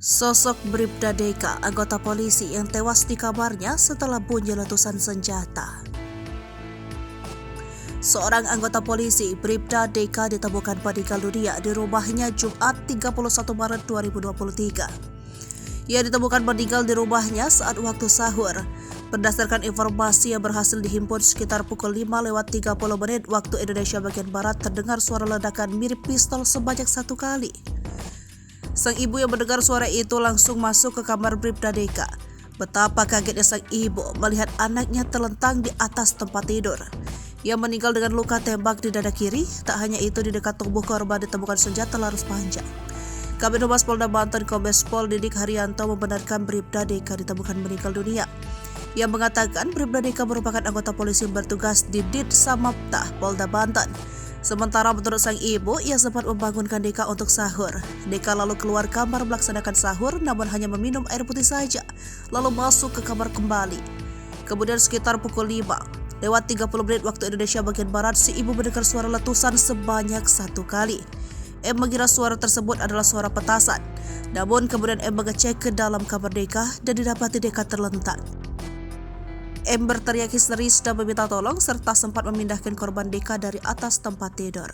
Sosok Bribda Deka, anggota polisi yang tewas di kamarnya setelah bunyi letusan senjata. Seorang anggota polisi, Bribda Deka, ditemukan meninggal dunia di rumahnya Jumat 31 Maret 2023. Ia ditemukan meninggal di rumahnya saat waktu sahur. Berdasarkan informasi yang berhasil dihimpun sekitar pukul 5:30 waktu Indonesia bagian Barat, terdengar suara ledakan mirip pistol sebanyak 1 kali. Sang ibu yang mendengar suara itu langsung masuk ke kamar Bribda Deka. Betapa kagetnya sang ibu melihat anaknya terlentang di atas tempat tidur. Ia meninggal dengan luka tembak di dada kiri. Tak hanya itu, di dekat tubuh korban ditemukan senjata laras panjang. Kabid Humas Polda Banten Kombes Pol Didik Haryanto membenarkan Bribda Deka ditemukan meninggal dunia. Ia mengatakan Bribda Deka merupakan anggota polisi yang bertugas di Dit Samapta, Polda Banten. Sementara menurut sang ibu, ia sempat membangunkan Deka untuk sahur. Deka lalu keluar kamar melaksanakan sahur, namun hanya meminum air putih saja, lalu masuk ke kamar kembali. Kemudian sekitar pukul 5:30 waktu Indonesia bagian Barat, si ibu mendengar suara letusan sebanyak 1 kali. M mengira suara tersebut adalah suara petasan. Namun kemudian M mengecek ke dalam kamar Deka dan didapati Deka terlentang. M berteriak histeris dan meminta tolong serta sempat memindahkan korban Deka dari atas tempat tidur.